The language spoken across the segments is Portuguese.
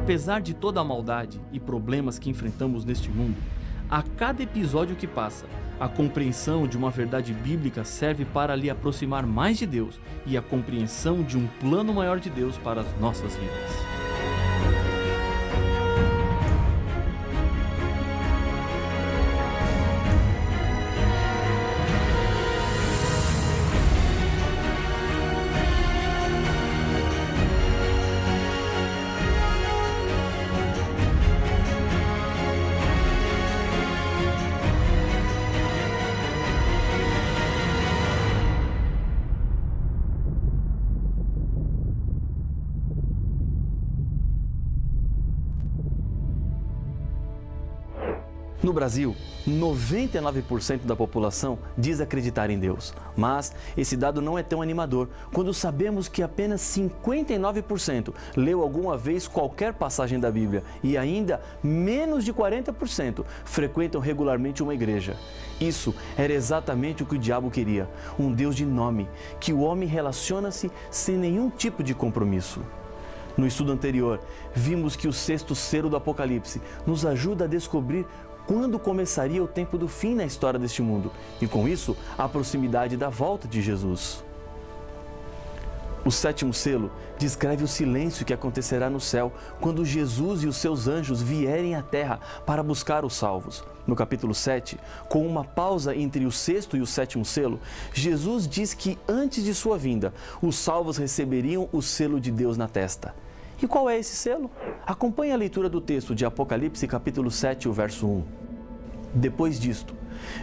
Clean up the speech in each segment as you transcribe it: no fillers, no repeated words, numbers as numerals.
Apesar de toda a maldade e problemas que enfrentamos neste mundo, a cada episódio que passa, a compreensão de uma verdade bíblica serve para lhe aproximar mais de Deus e a compreensão de um plano maior de Deus para as nossas vidas. No Brasil, 99% da população diz acreditar em Deus, mas esse dado não é tão animador quando sabemos que apenas 59% leu alguma vez qualquer passagem da Bíblia e ainda menos de 40% frequentam regularmente uma igreja. Isso era exatamente o que o diabo queria, um Deus de nome, que o homem relaciona-se sem nenhum tipo de compromisso. No estudo anterior, vimos que o sexto selo do Apocalipse nos ajuda a descobrir quando começaria o tempo do fim na história deste mundo e, com isso, a proximidade da volta de Jesus. O sétimo selo descreve o silêncio que acontecerá no céu quando Jesus e os seus anjos vierem à terra para buscar os salvos. No capítulo 7, com uma pausa entre o sexto e o sétimo selo, Jesus diz que antes de sua vinda, os salvos receberiam o selo de Deus na testa. E qual é esse selo? Acompanhe a leitura do texto de Apocalipse, capítulo 7, o verso 1. Depois disto,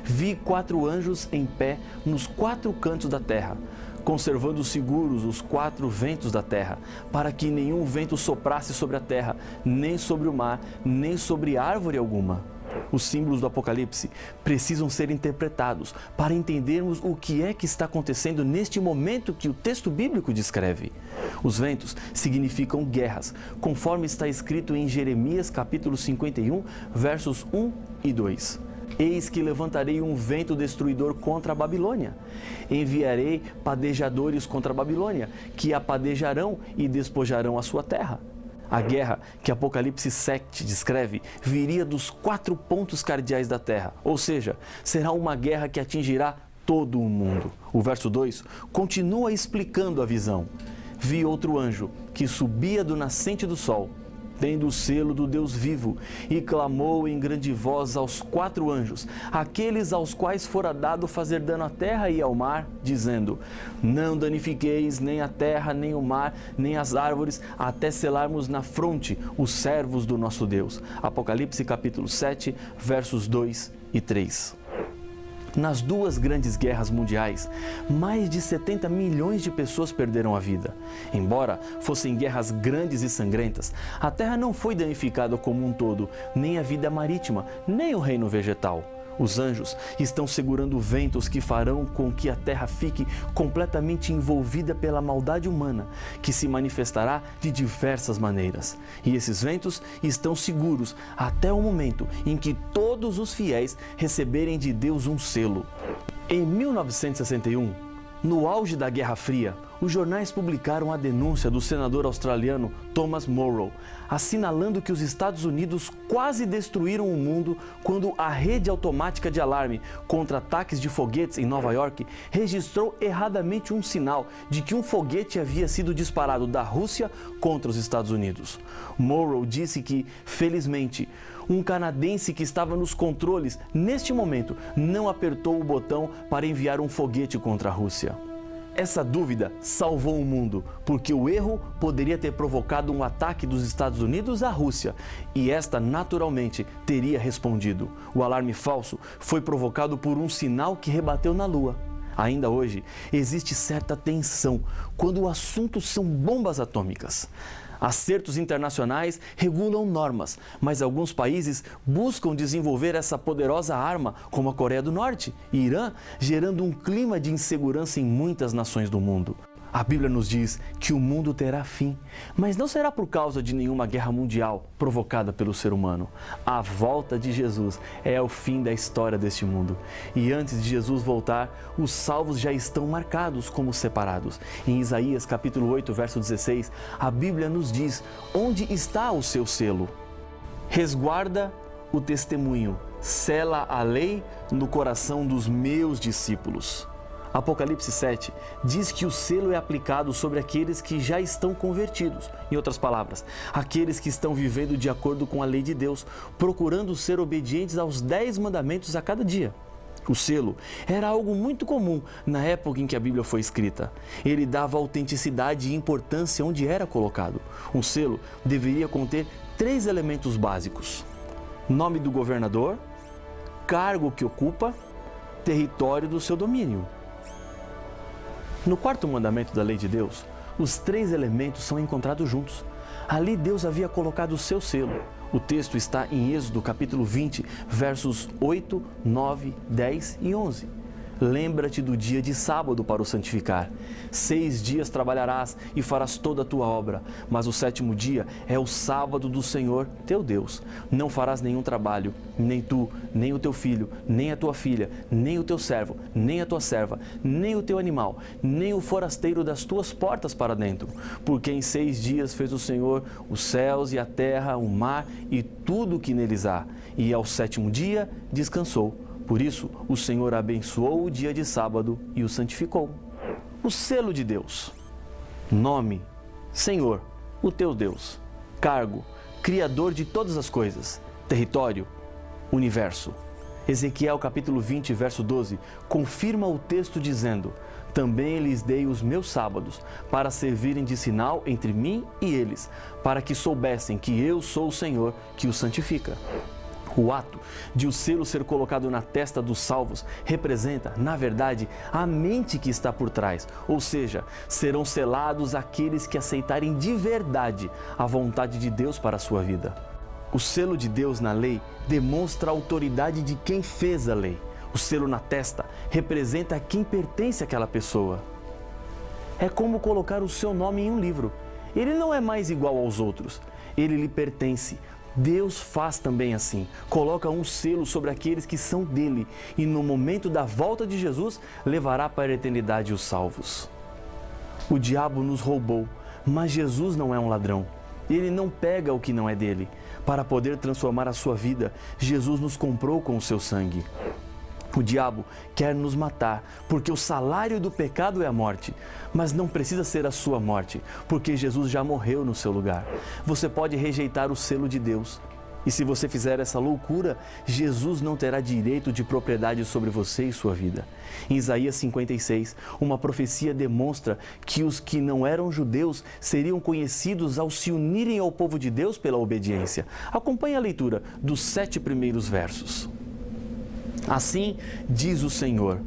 vi 4 anjos em pé nos 4 cantos da terra, conservando seguros os 4 ventos da terra, para que nenhum vento soprasse sobre a terra, nem sobre o mar, nem sobre árvore alguma. Os símbolos do Apocalipse precisam ser interpretados para entendermos o que é que está acontecendo neste momento que o texto bíblico descreve. Os ventos significam guerras, conforme está escrito em Jeremias capítulo 51, versos 1 e 2. Eis que levantarei um vento destruidor contra a Babilônia. Enviarei padejadores contra a Babilônia, que apadejarão e despojarão a sua terra. A guerra que Apocalipse 7 descreve viria dos 4 pontos cardeais da terra, ou seja, será uma guerra que atingirá todo o mundo. O verso 2 continua explicando a visão. Vi outro anjo que subia do nascente do sol, tendo o selo do Deus vivo, e clamou em grande voz aos 4 anjos, aqueles aos quais fora dado fazer dano à terra e ao mar, dizendo: não danifiqueis nem a terra, nem o mar, nem as árvores, até selarmos na fronte os servos do nosso Deus. Apocalipse capítulo 7, versos 2 e 3. Nas 2 grandes guerras mundiais, mais de 70 milhões de pessoas perderam a vida. Embora fossem guerras grandes e sangrentas, a terra não foi danificada como um todo, nem a vida marítima, nem o reino vegetal. Os anjos estão segurando ventos que farão com que a terra fique completamente envolvida pela maldade humana, que se manifestará de diversas maneiras. E esses ventos estão seguros até o momento em que todos os fiéis receberem de Deus um selo. Em 1961, no auge da Guerra Fria, os jornais publicaram a denúncia do senador australiano Thomas Morrow, assinalando que os Estados Unidos quase destruíram o mundo quando a rede automática de alarme contra ataques de foguetes em Nova York registrou erradamente um sinal de que um foguete havia sido disparado da Rússia contra os Estados Unidos. Morrow disse que, felizmente, um canadense que estava nos controles neste momento não apertou o botão para enviar um foguete contra a Rússia. Essa dúvida salvou o mundo, porque o erro poderia ter provocado um ataque dos Estados Unidos à Rússia, e esta naturalmente teria respondido. O alarme falso foi provocado por um sinal que rebateu na Lua. Ainda hoje, existe certa tensão quando o assunto são bombas atômicas. Acertos internacionais regulam normas, mas alguns países buscam desenvolver essa poderosa arma, como a Coreia do Norte e Irã, gerando um clima de insegurança em muitas nações do mundo. A Bíblia nos diz que o mundo terá fim, mas não será por causa de nenhuma guerra mundial provocada pelo ser humano. A volta de Jesus é o fim da história deste mundo. E antes de Jesus voltar, os salvos já estão marcados como separados. Em Isaías capítulo 8, verso 16, a Bíblia nos diz onde está o seu selo. Resguarda o testemunho, sela a lei no coração dos meus discípulos. Apocalipse 7 diz que o selo é aplicado sobre aqueles que já estão convertidos. Em outras palavras, aqueles que estão vivendo de acordo com a lei de Deus, procurando ser obedientes aos 10 mandamentos a cada dia. O selo era algo muito comum na época em que a Bíblia foi escrita. Ele dava autenticidade e importância onde era colocado. Um selo deveria conter 3 elementos básicos: nome do governador, cargo que ocupa, território do seu domínio. No 4º mandamento da lei de Deus, os 3 elementos são encontrados juntos. Ali Deus havia colocado o seu selo. O texto está em Êxodo capítulo 20, versos 8, 9, 10 e 11. Lembra-te do dia de sábado para o santificar. 6 dias trabalharás e farás toda a tua obra, mas o 7º dia é o sábado do Senhor teu Deus. Não farás nenhum trabalho, nem tu, nem o teu filho, nem a tua filha, nem o teu servo, nem a tua serva, nem o teu animal, nem o forasteiro das tuas portas para dentro. Porque em 6 dias fez o Senhor os céus e a terra, o mar e tudo o que neles há. E ao 7º dia descansou. Por isso, o Senhor abençoou o dia de sábado e o santificou. O selo de Deus. Nome: Senhor, o teu Deus. Cargo: Criador de todas as coisas. Território: Universo. Ezequiel capítulo 20, verso 12, confirma o texto dizendo: também lhes dei os meus sábados, para servirem de sinal entre mim e eles, para que soubessem que eu sou o Senhor que os santifica. O ato de o selo ser colocado na testa dos salvos representa, na verdade, a mente que está por trás, ou seja, serão selados aqueles que aceitarem de verdade a vontade de Deus para a sua vida. O selo de Deus na lei demonstra a autoridade de quem fez a lei. O selo na testa representa a quem pertence àquela pessoa. É como colocar o seu nome em um livro. Ele não é mais igual aos outros, ele lhe pertence. Deus faz também assim, coloca um selo sobre aqueles que são dele e no momento da volta de Jesus levará para a eternidade os salvos. O diabo nos roubou, mas Jesus não é um ladrão. Ele não pega o que não é dele. Para poder transformar a sua vida, Jesus nos comprou com o seu sangue. O diabo quer nos matar, porque o salário do pecado é a morte. Mas não precisa ser a sua morte, porque Jesus já morreu no seu lugar. Você pode rejeitar o selo de Deus. E se você fizer essa loucura, Jesus não terá direito de propriedade sobre você e sua vida. Em Isaías 56, uma profecia demonstra que os que não eram judeus seriam conhecidos ao se unirem ao povo de Deus pela obediência. Acompanhe a leitura dos 7 primeiros versos. Assim diz o Senhor: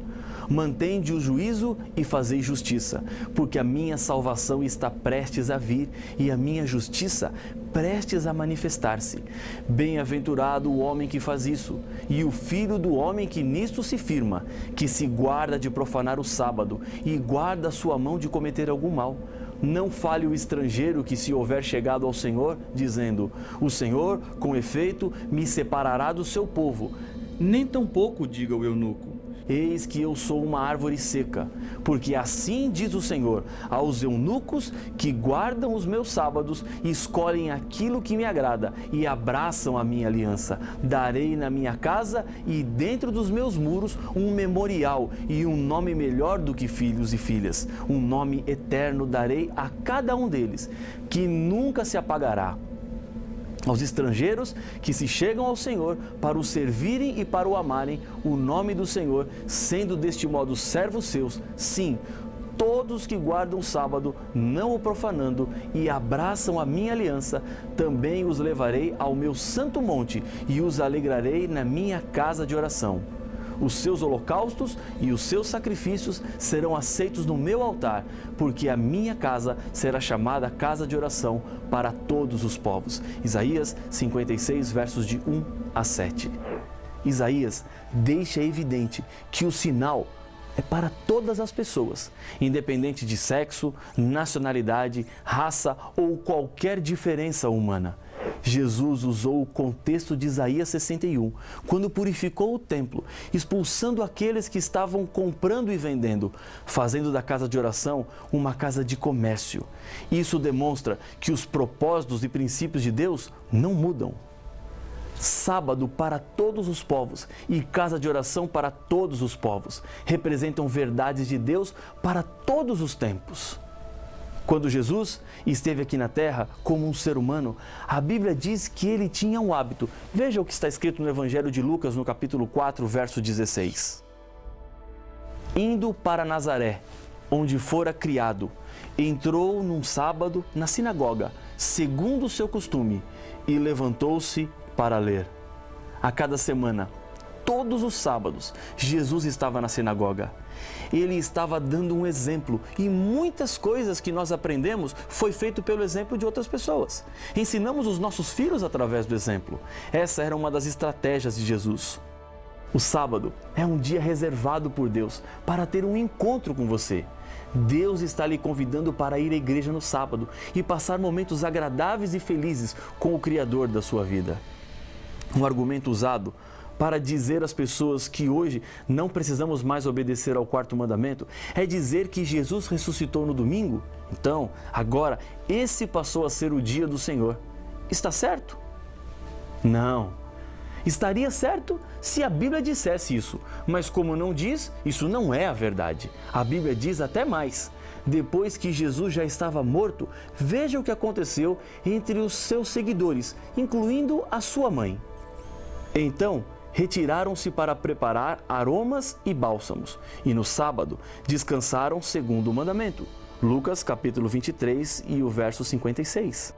mantende o juízo e fazei justiça, porque a minha salvação está prestes a vir e a minha justiça prestes a manifestar-se. Bem-aventurado o homem que faz isso, e o filho do homem que nisto se firma, que se guarda de profanar o sábado e guarda a sua mão de cometer algum mal. Não fale o estrangeiro que se houver chegado ao Senhor, dizendo: o Senhor, com efeito, me separará do seu povo. Nem tampouco diga o eunuco: eis que eu sou uma árvore seca, porque assim diz o Senhor aos eunucos que guardam os meus sábados e escolhem aquilo que me agrada e abraçam a minha aliança. Darei na minha casa e dentro dos meus muros um memorial e um nome melhor do que filhos e filhas. Um nome eterno darei a cada um deles, que nunca se apagará. Aos estrangeiros que se chegam ao Senhor para o servirem e para o amarem, o nome do Senhor, sendo deste modo servos seus, sim, todos que guardam o sábado, não o profanando, e abraçam a minha aliança, também os levarei ao meu santo monte e os alegrarei na minha casa de oração. Os seus holocaustos e os seus sacrifícios serão aceitos no meu altar, porque a minha casa será chamada casa de oração para todos os povos. Isaías 56, versos de 1 a 7. Isaías deixa evidente que o sinal é para todas as pessoas, independente de sexo, nacionalidade, raça ou qualquer diferença humana. Jesus usou o contexto de Isaías 61, quando purificou o templo, expulsando aqueles que estavam comprando e vendendo, fazendo da casa de oração uma casa de comércio. Isso demonstra que os propósitos e princípios de Deus não mudam. Sábado para todos os povos e casa de oração para todos os povos representam verdades de Deus para todos os tempos. Quando Jesus esteve aqui na terra como um ser humano, a Bíblia diz que ele tinha um hábito. Veja o que está escrito no Evangelho de Lucas, no capítulo 4, verso 16. Indo para Nazaré, onde fora criado, entrou num sábado na sinagoga, segundo o seu costume, e levantou-se para ler. A cada semana, todos os sábados, Jesus estava na sinagoga. Ele estava dando um exemplo e muitas coisas que nós aprendemos foi feito pelo exemplo de outras pessoas. Ensinamos os nossos filhos através do exemplo. Essa era uma das estratégias de Jesus. O sábado é um dia reservado por Deus para ter um encontro com você. Deus está lhe convidando para ir à igreja no sábado e passar momentos agradáveis e felizes com o Criador da sua vida. Um argumento usado para dizer às pessoas que hoje não precisamos mais obedecer ao quarto mandamento é dizer que Jesus ressuscitou no domingo. Então, agora, esse passou a ser o dia do Senhor. Está certo? Não. Estaria certo se a Bíblia dissesse isso, mas como não diz, isso não é a verdade. A Bíblia diz até mais. Depois que Jesus já estava morto, veja o que aconteceu entre os seus seguidores, incluindo a sua mãe. Então, retiraram-se para preparar aromas e bálsamos, e no sábado descansaram segundo o mandamento. Lucas capítulo 23 e o verso 56.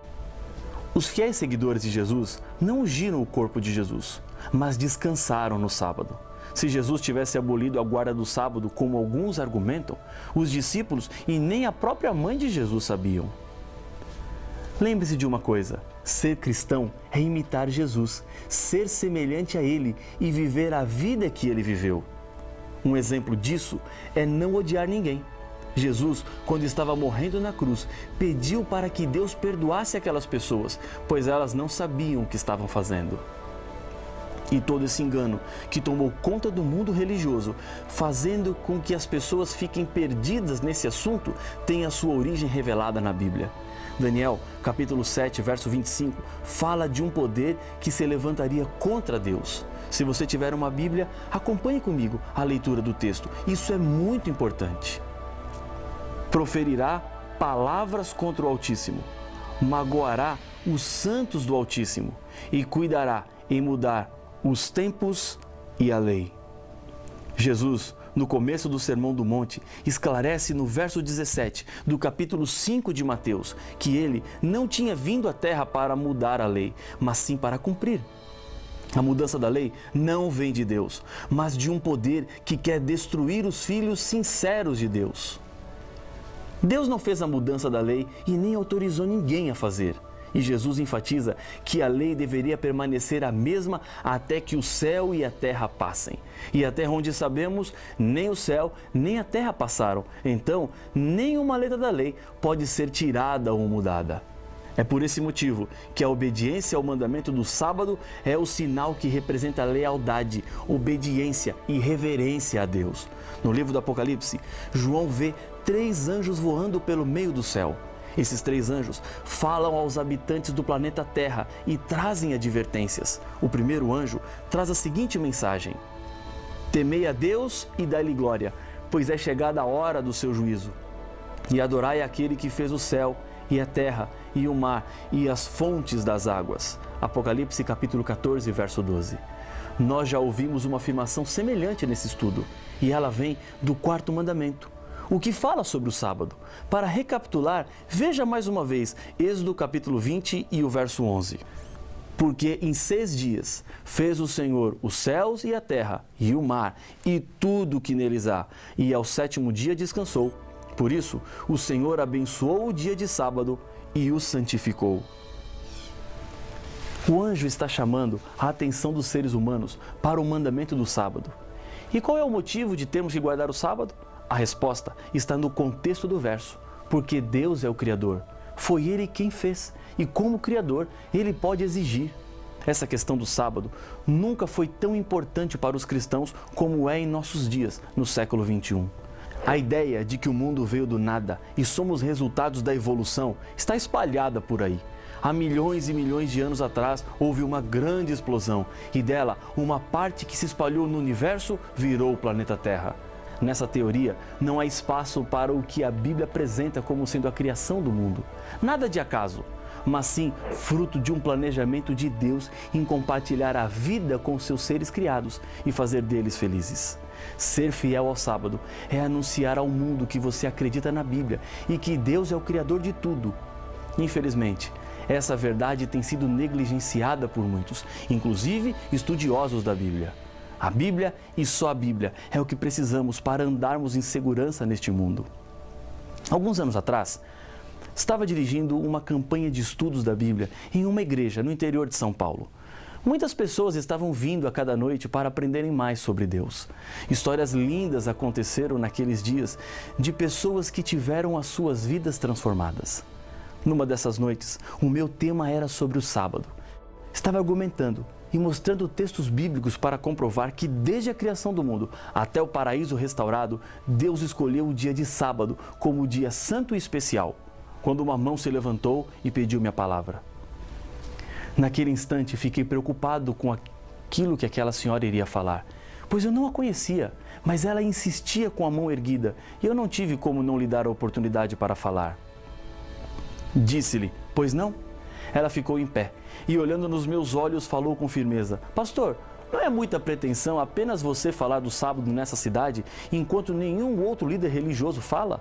Os fiéis seguidores de Jesus não ungiram o corpo de Jesus, mas descansaram no sábado. Se Jesus tivesse abolido a guarda do sábado, como alguns argumentam, os discípulos e nem a própria mãe de Jesus sabiam. Lembre-se de uma coisa: ser cristão é imitar Jesus, ser semelhante a Ele e viver a vida que Ele viveu. Um exemplo disso é não odiar ninguém. Jesus, quando estava morrendo na cruz, pediu para que Deus perdoasse aquelas pessoas, pois elas não sabiam o que estavam fazendo. E todo esse engano que tomou conta do mundo religioso, fazendo com que as pessoas fiquem perdidas nesse assunto, tem a sua origem revelada na Bíblia. Daniel, capítulo 7, verso 25, fala de um poder que se levantaria contra Deus. Se você tiver uma Bíblia, acompanhe comigo a leitura do texto. Isso é muito importante. Proferirá palavras contra o Altíssimo, magoará os santos do Altíssimo e cuidará em mudar os tempos e a lei. Jesus, no começo do Sermão do Monte, esclarece no verso 17 do capítulo 5 de Mateus que ele não tinha vindo à terra para mudar a lei, mas sim para cumprir. A mudança da lei não vem de Deus, mas de um poder que quer destruir os filhos sinceros de Deus. Deus não fez a mudança da lei e nem autorizou ninguém a fazer. E Jesus enfatiza que a lei deveria permanecer a mesma até que o céu e a terra passem. E até onde sabemos, nem o céu nem a terra passaram. Então, nenhuma letra da lei pode ser tirada ou mudada. É por esse motivo que a obediência ao mandamento do sábado é o sinal que representa lealdade, obediência e reverência a Deus. No livro do Apocalipse, João vê 3 anjos voando pelo meio do céu. Esses 3 anjos falam aos habitantes do planeta Terra e trazem advertências. O primeiro anjo traz a seguinte mensagem: temei a Deus e dai-lhe glória, pois é chegada a hora do seu juízo. E adorai aquele que fez o céu e a terra e o mar e as fontes das águas. Apocalipse capítulo 14, verso 12. Nós já ouvimos uma afirmação semelhante nesse estudo, e ela vem do 4º mandamento, o que fala sobre o sábado. Para recapitular, veja mais uma vez Êxodo capítulo 20 e o verso 11. Porque em 6 dias fez o Senhor os céus e a terra e o mar e tudo o que neles há, e ao 7º dia descansou. Por isso, o Senhor abençoou o dia de sábado e o santificou. O anjo está chamando a atenção dos seres humanos para o mandamento do sábado. E qual é o motivo de termos que guardar o sábado? A resposta está no contexto do verso. Porque Deus é o Criador. Foi Ele quem fez. E como Criador, Ele pode exigir. Essa questão do sábado nunca foi tão importante para os cristãos como é em nossos dias, no século XXI. A ideia de que o mundo veio do nada e somos resultados da evolução está espalhada por aí. Há milhões e milhões de anos atrás houve uma grande explosão e dela uma parte que se espalhou no universo virou o planeta Terra. Nessa teoria não há espaço para o que a Bíblia apresenta como sendo a criação do mundo. Nada de acaso, mas sim fruto de um planejamento de Deus em compartilhar a vida com seus seres criados e fazer deles felizes. Ser fiel ao sábado é anunciar ao mundo que você acredita na Bíblia e que Deus é o Criador de tudo. Infelizmente, essa verdade tem sido negligenciada por muitos, inclusive estudiosos da Bíblia. A Bíblia e só a Bíblia é o que precisamos para andarmos em segurança neste mundo. Alguns anos atrás, estava dirigindo uma campanha de estudos da Bíblia em uma igreja no interior de São Paulo. Muitas pessoas estavam vindo a cada noite para aprenderem mais sobre Deus. Histórias lindas aconteceram naqueles dias de pessoas que tiveram as suas vidas transformadas. Numa dessas noites, o meu tema era sobre o sábado. Estava argumentando e mostrando textos bíblicos para comprovar que desde a criação do mundo até o paraíso restaurado, Deus escolheu o dia de sábado como o dia santo e especial, quando uma mão se levantou e pediu minha palavra. Naquele instante, fiquei preocupado com aquilo que aquela senhora iria falar, pois eu não a conhecia, mas ela insistia com a mão erguida e eu não tive como não lhe dar a oportunidade para falar. Disse-lhe, pois não? Ela ficou em pé e, olhando nos meus olhos, falou com firmeza: Pastor, não é muita pretensão apenas você falar do sábado nessa cidade, enquanto nenhum outro líder religioso fala?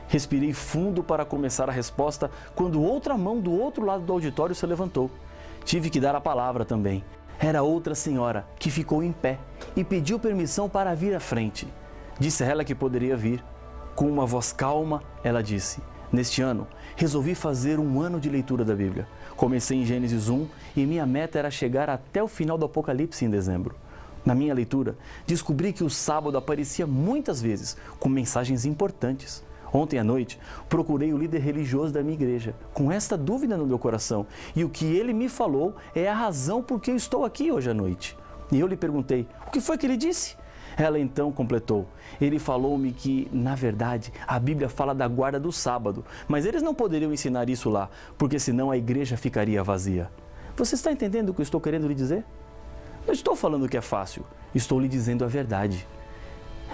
Respirei fundo para começar a resposta, quando outra mão do outro lado do auditório se levantou. Tive que dar a palavra também. Era outra senhora que ficou em pé e pediu permissão para vir à frente. Disse a ela que poderia vir. Com uma voz calma, ela disse: Neste ano, resolvi fazer um ano de leitura da Bíblia. Comecei em Gênesis 1 e minha meta era chegar até o final do Apocalipse em dezembro. Na minha leitura, descobri que o sábado aparecia muitas vezes, com mensagens importantes. Ontem à noite, procurei o líder religioso da minha igreja, com esta dúvida no meu coração, e o que ele me falou é a razão por que eu estou aqui hoje à noite. E eu lhe perguntei: o que foi que ele disse? Ela então completou: ele falou-me que, na verdade, a Bíblia fala da guarda do sábado, mas eles não poderiam ensinar isso lá, porque senão a igreja ficaria vazia. Você está entendendo o que eu estou querendo lhe dizer? Não estou falando que é fácil, estou lhe dizendo a verdade.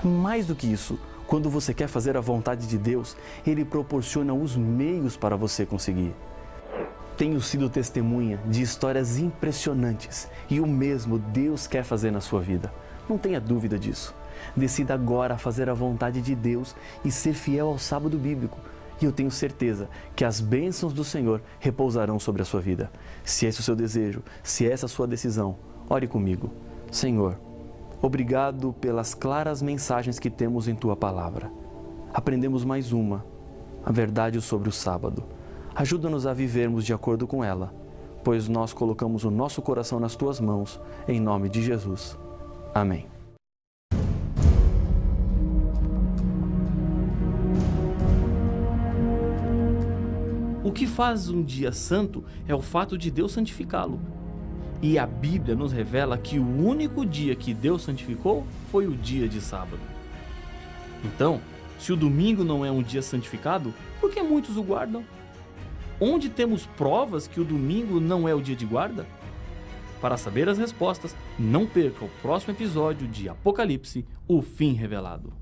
Mais do que isso, quando você quer fazer a vontade de Deus, Ele proporciona os meios para você conseguir. Tenho sido testemunha de histórias impressionantes e o mesmo Deus quer fazer na sua vida. Não tenha dúvida disso. Decida agora fazer a vontade de Deus e ser fiel ao sábado bíblico. E eu tenho certeza que as bênçãos do Senhor repousarão sobre a sua vida. Se esse é o seu desejo, se essa é a sua decisão, ore comigo. Senhor, obrigado pelas claras mensagens que temos em Tua Palavra. Aprendemos mais uma, a verdade sobre o sábado. Ajuda-nos a vivermos de acordo com ela, pois nós colocamos o nosso coração nas Tuas mãos, em nome de Jesus. Amém. O que faz um dia santo é o fato de Deus santificá-lo. E a Bíblia nos revela que o único dia que Deus santificou foi o dia de sábado. Então, se o domingo não é um dia santificado, por que muitos o guardam? Onde temos provas que o domingo não é o dia de guarda? Para saber as respostas, não perca o próximo episódio de Apocalipse, o fim revelado.